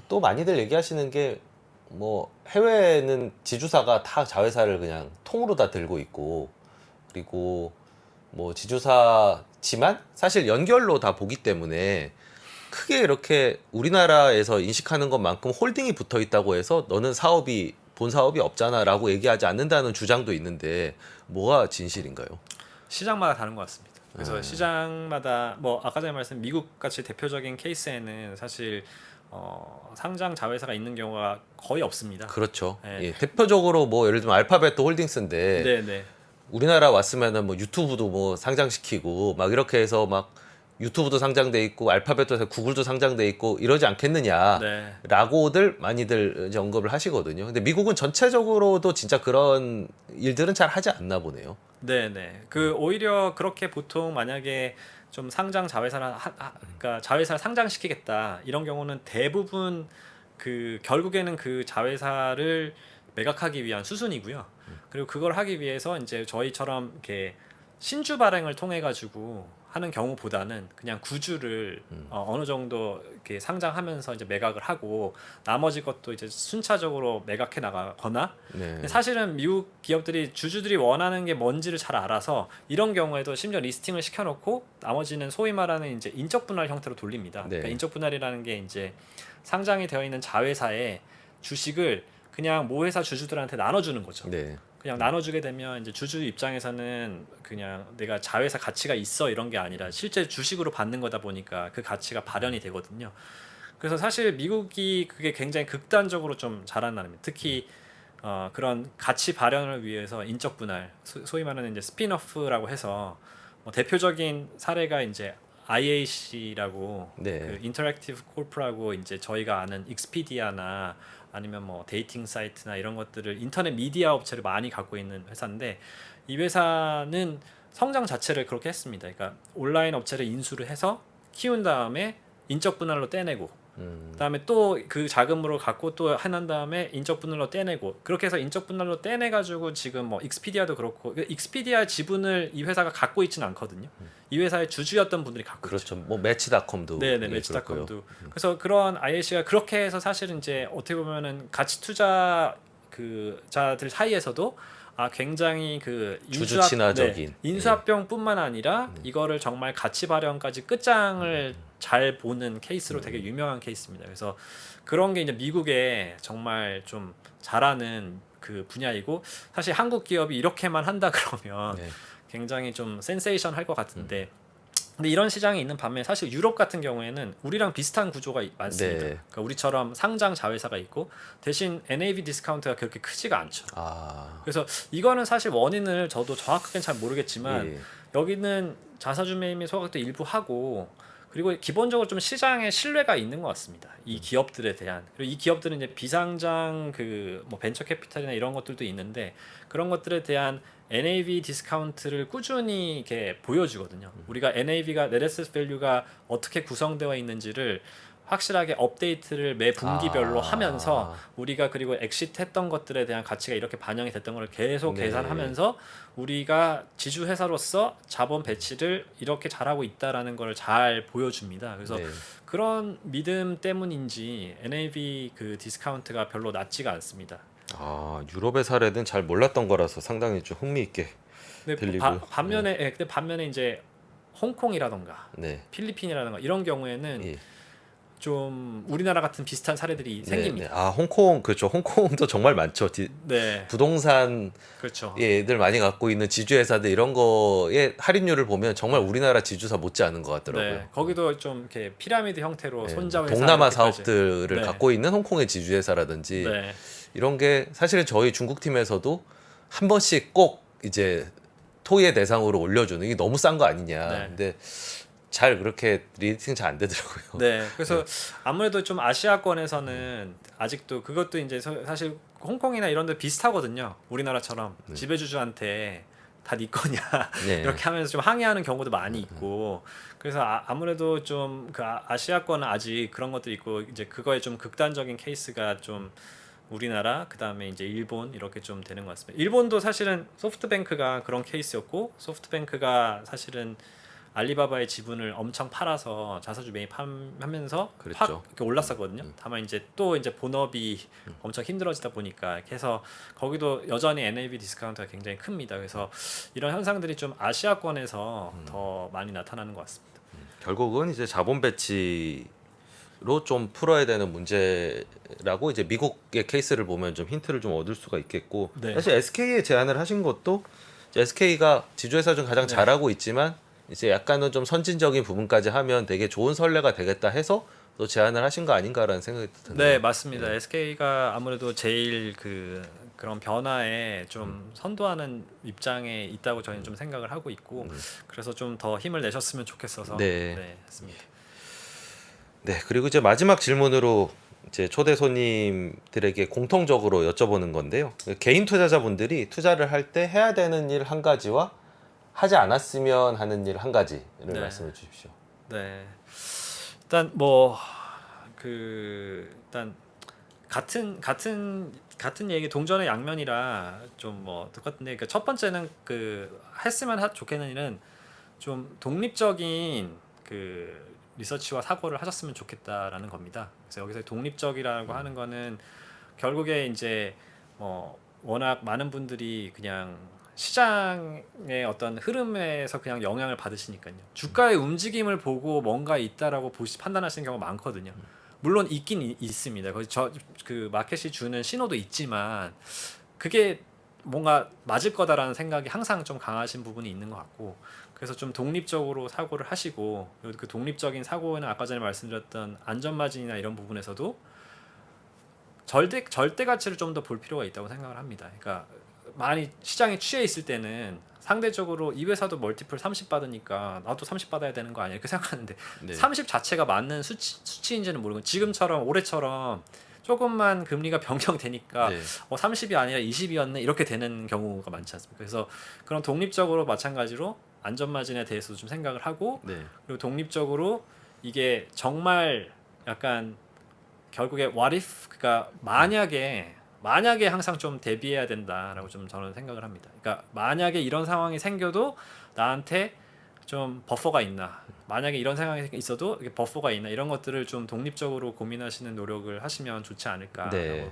B: 또 많이들 얘기하시는 게 뭐 해외는 지주사가 다 자회사를 그냥 통으로 다 들고 있고, 그리고 뭐 지주사지만 사실 연결로 다 보기 때문에 크게 이렇게 우리나라에서 인식하는 것만큼 홀딩이 붙어 있다고 해서 너는 본 사업이 없잖아라고 얘기하지 않는다는 주장도 있는데 뭐가 진실인가요?
A: 시장마다 다른 것 같습니다. 그래서 시장마다 뭐 아까 전에 말씀 미국 같이 대표적인 케이스에는 사실 상장 자회사가 있는 경우가 거의 없습니다.
B: 그렇죠.
A: 네.
B: 예, 대표적으로 뭐 예를 들면 알파벳도 홀딩스인데
A: 네.
B: 우리나라 왔으면은 뭐 유튜브도 뭐 상장시키고 막 이렇게 해서 막 유튜브도 상장돼 있고 알파벳도 해서 구글도 상장돼 있고 이러지 않겠느냐라고들 많이들 이제 언급을 하시거든요. 근데 미국은 전체적으로도 진짜 그런 일들은 잘 하지 않나 보네요.
A: 네네. 그 오히려 그렇게 보통 만약에 좀 상장 자회사를 그러니까 자회사를 상장시키겠다 이런 경우는 대부분 그 결국에는 그 자회사를 매각하기 위한 수순이고요. 그리고 그걸 하기 위해서 이제 저희처럼 이렇게 신주 발행을 통해 가지고 하는 경우보다는 그냥 구주를 어느 정도 이렇게 상장하면서 이제 매각을 하고 나머지 것도 이제 순차적으로 매각해 나가거나
B: 네.
A: 근데 사실은 미국 기업들이 주주들이 원하는 게 뭔지를 잘 알아서 이런 경우에도 심지어 리스팅을 시켜놓고 나머지는 소위 말하는 이제 인적 분할 형태로 돌립니다.
B: 네.
A: 그러니까 인적 분할이라는 게 이제 상장이 되어 있는 자회사의 주식을 그냥 모회사 주주들한테 나눠주는 거죠.
B: 네.
A: 그냥 나눠주게 되면 이제 주주 입장에서는 그냥 내가 자회사 가치가 있어 이런 게 아니라 실제 주식으로 받는 거다 보니까 그 가치가 발현이 되거든요. 그래서 사실 미국이 그게 굉장히 극단적으로 좀 잘하는 나라입니다. 특히 그런 가치 발현을 위해서 인적 분할, 소위 말하는 이제 스핀오프라고 해서 뭐 대표적인 사례가 이제 IAC라고
B: 네.
A: 그 인터랙티브 코프라고 이제 저희가 아는 익스피디아나 아니면 뭐 데이팅 사이트나 이런 것들을 인터넷 미디어 업체를 많이 갖고 있는 회사인데 이 회사는 성장 자체를 그렇게 했습니다. 그러니까 온라인 업체를 인수를 해서 키운 다음에 인적 분할로 떼내고 그다음에 또 그 자금으로 갖고 또 해난 다음에 인적 분할로 떼내고 그렇게 해서 인적 분할로 떼내 가지고 지금 뭐 익스피디아도 그렇고 익스피디아 지분을 이 회사가 갖고 있지는 않거든요. 이 회사의 주주였던 분들이 갖고
B: 그렇죠. 뭐 매치닷컴도
A: 네네
B: 예,
A: 매치닷컴도
B: 그렇고요.
A: 그래서 그런 IAC가 그렇게 해서 사실은 이제 어떻게 보면은 가치 투자 그 자들 사이에서도 굉장히 그
B: 주주 친화적인
A: 인수합병뿐만 아니라 이거를 정말 가치 발현까지 끝장을 잘 보는 케이스로 되게 유명한 케이스입니다. 그래서 그런 게 이제 미국에 정말 좀 잘하는 그 분야이고 사실 한국 기업이 이렇게만 한다 그러면
B: 네.
A: 굉장히 좀 센세이션 할 것 같은데 근데 이런 시장이 있는 반면에 사실 유럽 같은 경우에는 우리랑 비슷한 구조가 많습니다.
B: 네.
A: 그러니까 우리처럼 상장 자회사가 있고 대신 NAV 디스카운트가 그렇게 크지가 않죠. 그래서 이거는 사실 원인을 저도 정확하게는 잘 모르겠지만
B: 예.
A: 여기는 자사주 매입 및 소각도 일부 하고 그리고 기본적으로 좀 시장에 신뢰가 있는 것 같습니다. 이 기업들에 대한 그리고 이 기업들은 이제 비상장 그 뭐 벤처 캐피탈이나 이런 것들도 있는데 그런 것들에 대한 NAV 디스카운트를 꾸준히 이렇게 보여주거든요. 우리가 NAV가 Net Asset Value가 어떻게 구성되어 있는지를 확실하게 업데이트를 매 분기별로 하면서 우리가 그리고 엑시트했던 것들에 대한 가치가 이렇게 반영이 됐던 걸 계속
B: 네.
A: 계산하면서 우리가 지주 회사로서 자본 배치를 이렇게 잘하고 있다라는 걸 잘 보여줍니다. 그래서
B: 네.
A: 그런 믿음 때문인지 NAV 그 디스카운트가 별로 낮지가 않습니다.
B: 유럽의 사례는 잘 몰랐던 거라서 상당히 좀 흥미있게
A: 근데
B: 들리고요.
A: 반면에 근데 반면에 이제 홍콩이라던가
B: 네.
A: 필리핀이라던가 이런 경우에는
B: 예.
A: 좀 우리나라 같은 비슷한 사례들이 생깁니다.
B: 네. 홍콩 그렇죠. 홍콩도 정말 많죠.
A: 네,
B: 부동산
A: 그렇죠.
B: 들 많이 갖고 있는 지주회사들 이런 거의 할인율을 보면 정말 우리나라 지주사 못지 않은 것 같더라고요.
A: 네, 거기도 좀 이렇게 피라미드 형태로
B: 네.
A: 손자 회사
B: 동남아
A: 이렇게까지.
B: 사업들을
A: 네.
B: 갖고 있는 홍콩의 지주회사라든지
A: 네,
B: 이런 게 사실은 저희 중국팀에서도 한 번씩 꼭 이제 토의의 대상으로 올려주는 이게 너무 싼 거 아니냐.
A: 네.
B: 근데 잘 그렇게 리스팅 잘 안 되더라고요.
A: 네, 그래서 아무래도 좀 아시아권에서는 아직도 그것도 이제 사실 홍콩이나 이런 데 비슷하거든요. 우리나라처럼 지배주주한테 다 네 거냐
B: 네.
A: 이렇게 하면서 좀 항의하는 경우도 많이 있고 그래서 아무래도 좀 그 아시아권은 아직 그런 것도 있고 이제 그거에 좀 극단적인 케이스가 좀 우리나라 그다음에 이제 일본 이렇게 좀 되는 것 같습니다. 일본도 사실은 소프트뱅크가 그런 케이스였고 소프트뱅크가 사실은 알리바바의 지분을 엄청 팔아서 자사주 매입하면서
B: 그랬죠.
A: 확 이렇게 올랐었거든요. 다만 이제 또 이제 본업이 엄청 힘들어지다 보니까 이렇게 해서 거기도 여전히 NAV 디스카운트가 굉장히 큽니다. 그래서 이런 현상들이 좀 아시아권에서 더 많이 나타나는 것 같습니다.
B: 결국은 이제 자본 배치로 좀 풀어야 되는 문제라고 이제 미국의 케이스를 보면 좀 힌트를 좀 얻을 수가 있겠고
A: 네.
B: 사실 SK에 제안을 하신 것도 SK가 지주회사 중 가장 잘하고 있지만 이제 약간은 좀 선진적인 부분까지 하면 되게 좋은 선례가 되겠다 해서 또 제안을 하신 거 아닌가라는 생각이 드네요.
A: 네, 맞습니다. SK가 아무래도 제일 그런 변화에 좀 선도하는 입장에 있다고 저희는 좀 생각을 하고 있고 그래서 좀 더 힘을 내셨으면 좋겠어서
B: 네.
A: 했습니다.
B: 네, 그리고 이제 마지막 질문으로 이제 초대 손님들에게 공통적으로 여쭤보는 건데요. 개인 투자자분들이 투자를 할 때 해야 되는 일 한 가지와 하지 않았으면 하는 일 한 가지를
A: 네.
B: 말씀해 주십시오.
A: 네. 일단 일단 같은 얘기 동전의 양면이라 좀 똑같은데 그러니까 첫 번째는 했으면 좋겠는 일은 좀 독립적인 그 리서치와 사고를 하셨으면 좋겠다라는 겁니다. 그래서 여기서 독립적이라고 하는 거는 결국에 이제 워낙 많은 분들이 그냥 시장의 어떤 흐름에서 그냥 영향을 받으시니까요. 주가의 움직임을 보고 뭔가 있다라고 판단하시는 경우가 많거든요. 물론 있긴 있습니다. 거기 그 마켓이 주는 신호도 있지만 그게 뭔가 맞을 거다라는 생각이 항상 좀 강하신 부분이 있는 것 같고, 그래서 좀 독립적으로 사고를 하시고, 그리고 그 독립적인 사고는 아까 전에 말씀드렸던 안전마진이나 이런 부분에서도 절대 가치를 좀 더 볼 필요가 있다고 생각을 합니다. 그러니까 많이 시장에 취해 있을 때는 상대적으로 이 회사도 멀티플 30 받으니까 나도 30 받아야 되는 거 아니야 이렇게 생각하는데
B: 네.
A: 30 자체가 맞는 수치인지는 모르고 지금처럼 올해처럼 조금만 금리가 변경되니까
B: 네.
A: 30이 아니라 20이었네 이렇게 되는 경우가 많지 않습니까? 그래서 그런 독립적으로 마찬가지로 안전마진에 대해서도 좀 생각을 하고,
B: 네.
A: 그리고 독립적으로 이게 정말 약간 결국에 what if, 그러니까 만약에 항상 좀 대비해야 된다라고 좀 저는 생각을 합니다. 그러니까 만약에 이런 상황이 생겨도 나한테 좀 버퍼가 있나, 만약에 이런 상황이 있어도 이렇게 버퍼가 있나, 이런 것들을 좀 독립적으로 고민하시는 노력을 하시면 좋지 않을까라고
B: 네.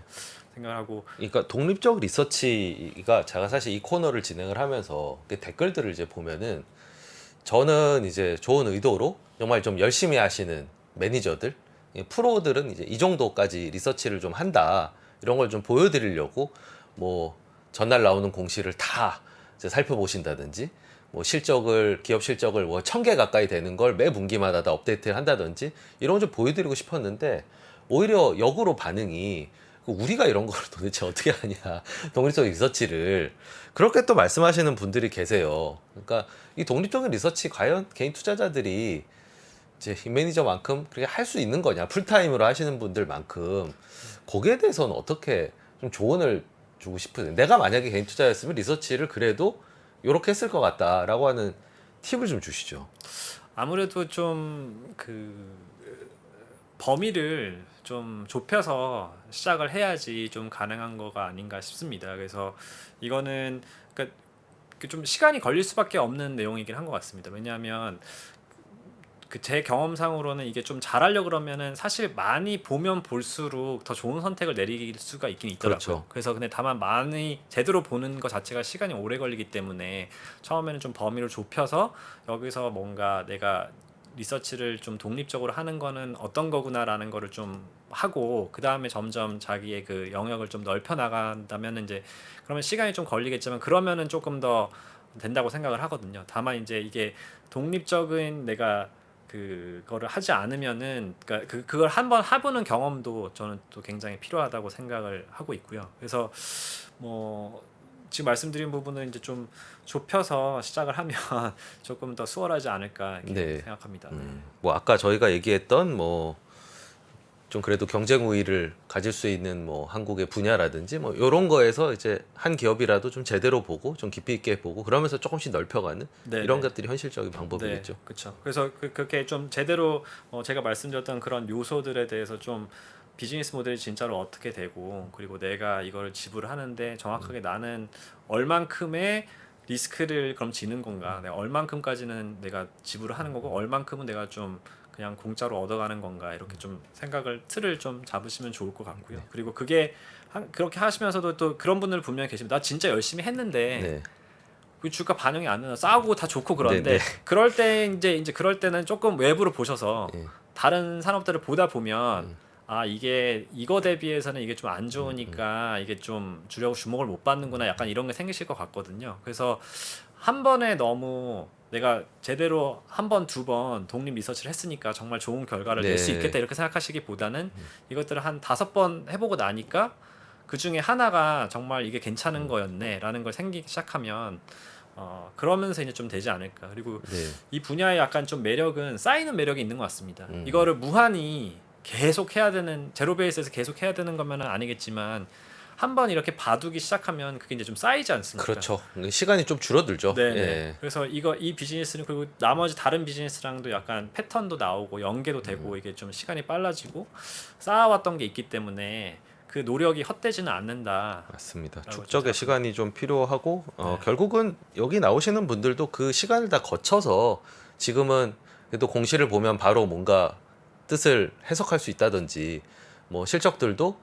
A: 생각하고.
B: 그러니까 독립적 리서치가 제가 사실 이 코너를 진행을 하면서 그 댓글들을 이제 보면은 저는 이제 좋은 의도로 정말 좀 열심히 하시는 매니저들, 프로들은 이제 이 정도까지 리서치를 좀 한다 이런 걸 좀 보여드리려고 뭐 전날 나오는 공시를 다 이제 살펴보신다든지, 뭐 기업 실적을 뭐 1000개 가까이 되는 걸 매 분기마다 다 업데이트를 한다든지 이런 걸 좀 보여드리고 싶었는데, 오히려 역으로 반응이 우리가 이런 걸 도대체 어떻게 하냐, 독립적 리서치를, 그렇게 또 말씀하시는 분들이 계세요. 그러니까 이 독립적인 리서치 과연 개인 투자자들이 이제 이 매니저만큼 그렇게 할 수 있는 거냐, 풀타임으로 하시는 분들만큼, 거기에 대해서는 어떻게 좀 조언을 주고 싶으세요? 내가 만약에 개인 투자였으면 리서치를 그래도 이렇게 했을 것 같다라고 하는 팁을 좀 주시죠.
A: 아무래도 좀 그 범위를 좀 좁혀서 시작을 해야지 좀 가능한 거가 아닌가 싶습니다. 그래서 이거는 그러니까 좀 시간이 걸릴 수밖에 없는 내용이긴 한 것 같습니다. 왜냐하면 그 제 경험상으로는 이게 좀 잘하려 그러면은 사실 많이 보면 볼수록 더 좋은 선택을 내릴 수가 있긴 있더라고요.
B: 그렇죠.
A: 그래서 근데 다만 많이 제대로 보는 것 자체가 시간이 오래 걸리기 때문에 처음에는 좀 범위를 좁혀서 여기서 뭔가 내가 리서치를 좀 독립적으로 하는 거는 어떤 거구나라는 거를 좀 하고, 그 다음에 점점 자기의 그 영역을 좀 넓혀 나간다면 이제 그러면 시간이 좀 걸리겠지만 그러면은 조금 더 된다고 생각을 하거든요. 다만 이제 이게 독립적인 내가 그거를 하지 않으면은, 그러니까 그걸 한번 해보는 경험도 저는 또 굉장히 필요하다고 생각을 하고 있고요. 그래서 뭐 지금 말씀드린 부분은 이제 좀 좁혀서 시작을 하면 조금 더 수월하지 않을까 이렇게
B: 네.
A: 생각합니다.
B: 뭐 아까 저희가 얘기했던 뭐 좀 그래도 경쟁 우위를 가질 수 있는 뭐 한국의 분야라든지 뭐 이런 거에서 이제 한 기업이라도 좀 제대로 보고 좀 깊이 있게 보고 그러면서 조금씩 넓혀가는
A: 네,
B: 이런
A: 네.
B: 것들이 현실적인 방법이겠죠.
A: 네, 그렇죠. 그래서 그렇게 좀 제대로 제가 말씀드렸던 그런 요소들에 대해서 좀 비즈니스 모델이 진짜로 어떻게 되고, 그리고 내가 이걸 지불을 하는데 정확하게 나는 얼만큼의 리스크를 그럼 지는 건가, 내가 얼만큼까지는 내가 지불을 하는 거고 얼만큼은 내가 좀 그냥 공짜로 얻어가는 건가, 이렇게 좀 틀을 좀 잡으시면 좋을 것 같고요. 그리고 그게 그렇게 하시면서도 또 그런 분들 분명히 계십니다. 나 진짜 열심히 했는데
B: 네.
A: 그 주가 반영이 안 되나, 싸고 다 좋고
B: 네,
A: 그런데
B: 네.
A: 그럴 때 이제 그럴 때는 조금 외부로 보셔서
B: 예.
A: 다른 산업들을 보다 보면 아 이게 이거 대비해서는 이게 좀 안 좋으니까 이게 좀 주목을 못 받는구나, 약간 이런 게 생기실 것 같거든요. 그래서 한 번에 너무 내가 제대로 한 번, 두 번 독립 리서치를 했으니까 정말 좋은 결과를 낼 수
B: 네.
A: 있겠다 이렇게 생각하시기보다는 이것들을 한 5번 해보고 나니까 그 중에 하나가 정말 이게 괜찮은 거였네라는 걸 생기기 시작하면 그러면서 이제 좀 되지 않을까. 그리고
B: 네.
A: 이 분야의 약간 좀 매력은 쌓이는 매력이 있는 것 같습니다. 이거를 무한히 계속 해야 되는, 제로 베이스에서 계속 해야 되는 거면은 아니겠지만 한번 이렇게 봐두기 시작하면 그게 이제 좀 쌓이지 않습니까?
B: 그렇죠. 시간이 좀 줄어들죠.
A: 네.
B: 예.
A: 그래서 이 비즈니스는, 그리고 나머지 다른 비즈니스랑도 약간 패턴도 나오고 연계도 되고 이게 좀 시간이 빨라지고 쌓아왔던 게 있기 때문에 그 노력이 헛되지는 않는다.
B: 맞습니다.
A: 라고
B: 축적의
A: 좀
B: 시간이 좀 필요하고
A: 네.
B: 결국은 여기 나오시는 분들도 그 시간을 다 거쳐서 지금은 그래도 공시를 보면 바로 뭔가 뜻을 해석할 수 있다든지 뭐 실적들도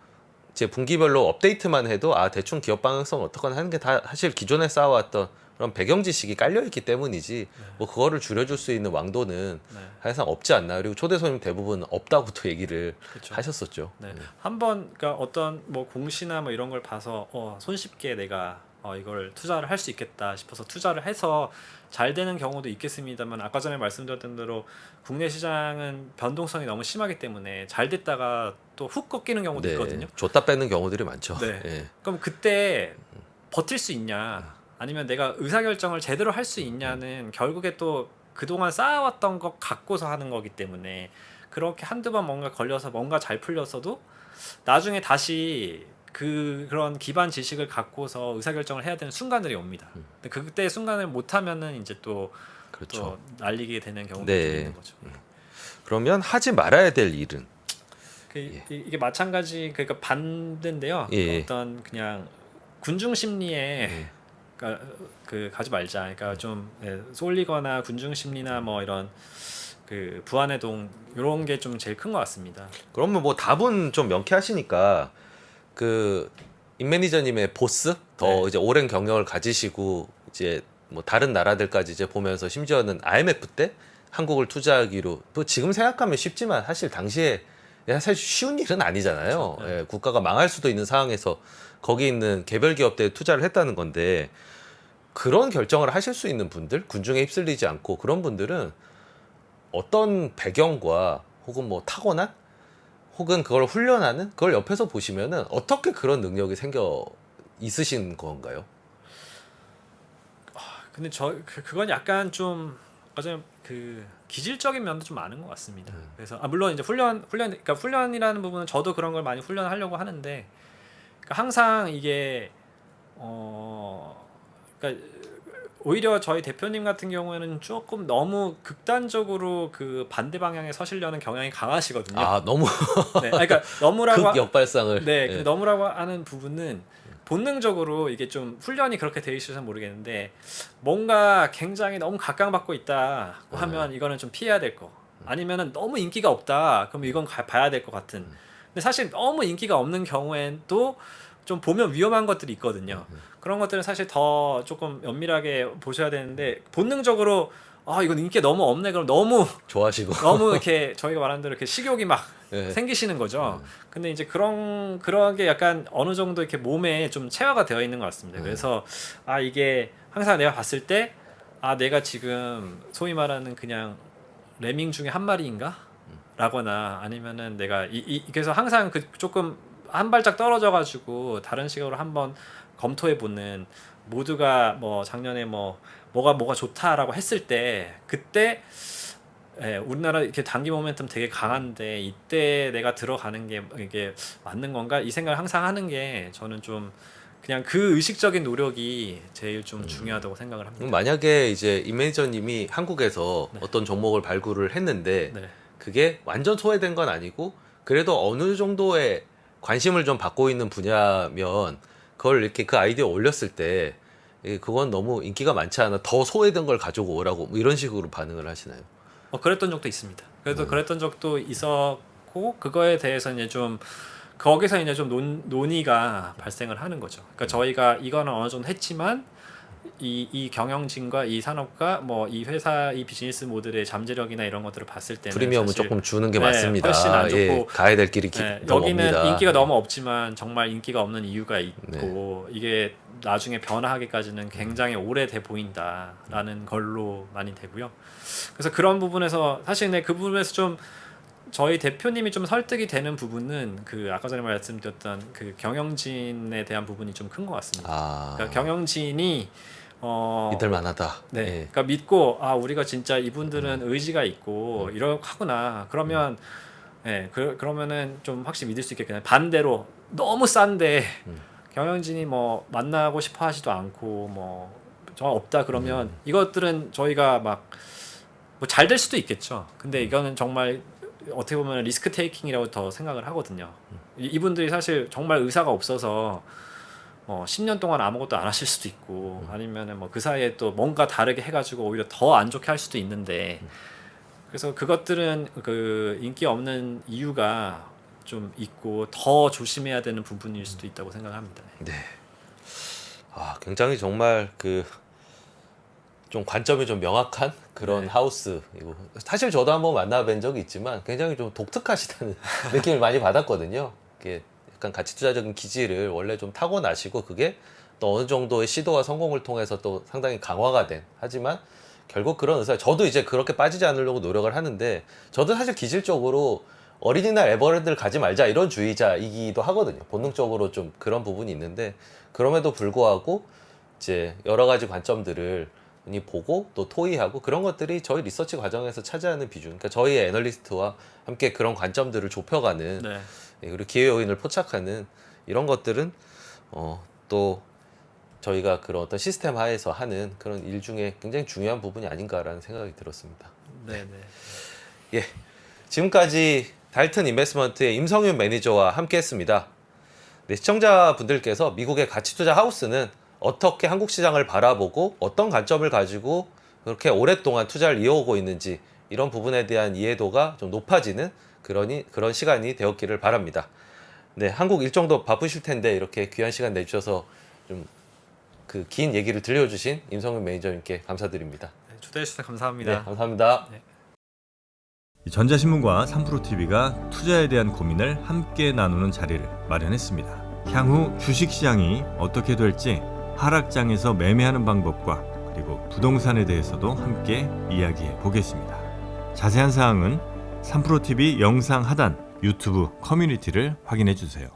B: 이제 분기별로 업데이트만 해도 아 대충 기업 방향성 어떻거나 하는 게 다 사실 기존에 쌓아왔던 그런 배경 지식이 깔려 있기 때문이지 뭐 그거를 줄여줄 수 있는 왕도는
A: 네.
B: 사실상 없지 않나. 그리고 초대 손님 대부분 없다고도 얘기를
A: 그쵸.
B: 하셨었죠.
A: 네. 한번 그러니까 어떤 뭐 공시나 뭐 이런 걸 봐서 손쉽게 내가 이걸 투자를 할 수 있겠다 싶어서 투자를 해서 잘 되는 경우도 있겠습니다만 아까 전에 말씀드렸던 대로 국내 시장은 변동성이 너무 심하기 때문에 잘 됐다가 또 훅 꺾이는 경우도 있거든요.
B: 줬다 뺏는 경우들이 많죠.
A: 네.
B: 예.
A: 그럼 그때 버틸 수 있냐 아니면 내가 의사결정을 제대로 할 수 있냐는 결국에 또 그동안 쌓아왔던 것 갖고서 하는 거기 때문에 그렇게 한두 번 뭔가 걸려서 뭔가 잘 풀렸어도 나중에 다시 그런 기반 지식을 갖고서 의사결정을 해야 되는 순간들이 옵니다. 근데 그때 순간을 못하면은 이제 또
B: 그렇죠.
A: 날리게 되는 경우도
B: 네.
A: 있는 거죠.
B: 그러면 하지 말아야 될 일은
A: 이게 마찬가지 그러니까 반대인데요.
B: 예.
A: 어떤 그냥 군중 심리에
B: 예.
A: 그러니까 그 가지 말자. 그러니까 좀 쏠리거나 군중 심리나 뭐 이런 그 부안의 동 이런 게 좀 제일 큰 것 같습니다.
B: 그러면 뭐 답은 좀 명쾌하시니까 그 임매니저님의 보스 더
A: 네.
B: 이제 오랜 경력을 가지시고 이제 뭐 다른 나라들까지 이제 보면서 심지어는 IMF 때 한국을 투자하기로 뭐 지금 생각하면 쉽지만 사실 당시에 사실 쉬운 일은 아니잖아요.
A: 그렇죠. 네.
B: 예, 국가가 망할 수도 있는 상황에서 거기 있는 개별 기업들에 투자를 했다는 건데 그런 결정을 하실 수 있는 분들 군중에 휩쓸리지 않고 그런 분들은 어떤 배경과 혹은 뭐 타고난 혹은 그걸 훈련하는 그걸 옆에서 보시면은 어떻게 그런 능력이 생겨 있으신 건가요?
A: 근데 그건 약간 좀 어제 그 기질적인 면도 좀 많은 것 같습니다. 그래서 물론 이제 그러니까 훈련이라는 부분은 저도 그런 걸 많이 훈련하려고 하는데 그러니까 항상 이게 그러니까 오히려 저희 대표님 같은 경우에는 조금 너무 극단적으로 그 반대 방향에 서시려는 경향이 강하시거든요.
B: 아 너무
A: 네, 그러니까 너무라고
B: 극역발상을
A: 네,
B: 예.
A: 근데 너무라고 하는 부분은 본능적으로 이게 좀 훈련이 그렇게 돼 있어서 모르겠는데 뭔가 굉장히 너무 각광받고 있다 하면 이거는 좀 피해야 될 거. 아니면은 너무 인기가 없다. 그럼 이건 봐야 될 것 같은. 근데 사실 너무 인기가 없는 경우엔 또 좀 보면 위험한 것들이 있거든요. 그런 것들은 사실 더 조금 면밀하게 보셔야 되는데 본능적으로 이건 인기가 너무 없네. 그럼 너무
B: 좋아하시고
A: 이렇게 저희가 말하는 대로 이렇게 식욕이 막
B: 예.
A: 생기시는 거죠. 근데 이제 그런 게 약간 어느 정도 이렇게 몸에 좀 체화가 되어 있는 것 같습니다. 그래서 이게 항상 내가 봤을 때 내가 지금 소위 말하는 그냥 레밍 중에 한 마리인가? 라거나 아니면은 내가 그래서 항상 그 조금 한 발짝 떨어져 가지고 다른 시각으로 한번 검토해 보는 모두가 뭐 작년에 뭐가 좋다라고 했을 때 그때 우리나라 이렇게 단기 모멘텀 되게 강한데 이때 내가 들어가는 게 이게 맞는 건가 이 생각을 항상 하는 게 저는 좀 그냥 그 의식적인 노력이 제일 좀 중요하다고 생각을 합니다.
B: 만약에 이제 임 매니저님이 한국에서 어떤 종목을 발굴을 했는데
A: 네.
B: 그게 완전 소외된 건 아니고 그래도 어느 정도의 관심을 좀 받고 있는 분야면 그걸 이렇게 그 아이디어 올렸을 때 그건 너무 인기가 많지 않아 더 소외된 걸 가지고 오라고 뭐 이런 식으로 반응을 하시나요?
A: 그랬던 적도 있습니다. 그래도 그랬던 적도 있었고 그거에 대해서 이제 좀 거기서 이제 좀 논의가 발생을 하는 거죠. 그러니까 저희가 이거는 어느 정도 했지만 이 경영진과 이 산업과 뭐 이 회사 이 비즈니스 모델의 잠재력이나 이런 것들을 봤을 때는
B: 프리미엄은
A: 사실
B: 조금 주는 게
A: 네,
B: 맞습니다.
A: 훨씬 안 좋고
B: 예, 가야 될 길이 더
A: 여기는
B: 멉니다.
A: 인기가 너무 없지만 정말 인기가 없는 이유가 있고 이게 나중에 변화하기까지는 굉장히 오래돼 보인다라는 걸로 많이 되고요. 그래서 그런 부분에서 사실 그 부분에서 좀 저희 대표님이 좀 설득이 되는 부분은 그 아까 전에 말씀드렸던 그 경영진에 대한 부분이 좀 큰 것 같습니다. 그러니까 경영진이
B: 믿을만하다.
A: 네,
B: 예.
A: 그러니까 믿고 우리가 진짜 이분들은 의지가 있고 이렇게 하구나. 그러면 그러면은 좀 확실히 믿을 수 있겠구나. 반대로 너무 싼데 경영진이 뭐 만나고 싶어 하지도 않고 뭐 정말 없다 그러면 이것들은 저희가 막 뭐 잘 될 수도 있겠죠. 근데 이거는 정말 어떻게 보면 리스크 테이킹이라고 더 생각을 하거든요. 이분들이 사실 정말 의사가 없어서 10년 동안 아무것도 안 하실 수도 있고 아니면은 뭐 그 사이에 또 뭔가 다르게 해가지고 오히려 더 안 좋게 할 수도 있는데 그래서 그것들은 그 인기 없는 이유가 좀 있고 더 조심해야 되는 부분일 수도 있다고 생각합니다.
B: 네. 굉장히 정말 그 좀 관점이 좀 명확한 그런
A: 네.
B: 하우스이고 사실 저도 한번 만나뵌 적이 있지만 굉장히 좀 독특하시다는 느낌을 많이 받았거든요. 이게 약간 가치 투자적인 기질을 원래 좀 타고나시고 그게 또 어느 정도의 시도와 성공을 통해서 또 상당히 강화가 된 하지만 결국 그런 의사 저도 이제 그렇게 빠지지 않으려고 노력을 하는데 저도 사실 기질적으로 어린이날 에버랜드를 가지 말자 이런 주의자이기도 하거든요. 본능적으로 좀 그런 부분이 있는데 그럼에도 불구하고 이제 여러 가지 관점들을 보고 또 토의하고 그런 것들이 저희 리서치 과정에서 차지하는 비중 그러니까 저희 애널리스트와 함께 그런 관점들을 좁혀가는
A: 네.
B: 그리고 기회 요인을 포착하는 이런 것들은 또 저희가 그런 어떤 시스템 하에서 하는 그런 일 중에 굉장히 중요한 부분이 아닌가라는 생각이 들었습니다.
A: 네.
B: 예, 지금까지 달튼 인베스트먼트의 임성윤 매니저와 함께했습니다. 네, 시청자분들께서 미국의 가치투자 하우스는 어떻게 한국 시장을 바라보고 어떤 관점을 가지고 그렇게 오랫동안 투자를 이어오고 있는지 이런 부분에 대한 이해도가 좀 높아지는 그런 시간이 되었기를 바랍니다. 네, 한국 일정도 바쁘실 텐데 이렇게 귀한 시간 내주셔서 좀 그 긴 얘기를 들려주신 임성윤 매니저님께 감사드립니다.
A: 네, 초대해 주셔서 감사합니다.
B: 네, 감사합니다.
C: 전자신문과 3프로TV가 투자에 대한 고민을 함께 나누는 자리를 마련했습니다. 향후 주식시장이 어떻게 될지 하락장에서 매매하는 방법과 그리고 부동산에 대해서도 함께 이야기해 보겠습니다. 자세한 사항은 3프로TV 영상 하단 유튜브 커뮤니티를 확인해 주세요.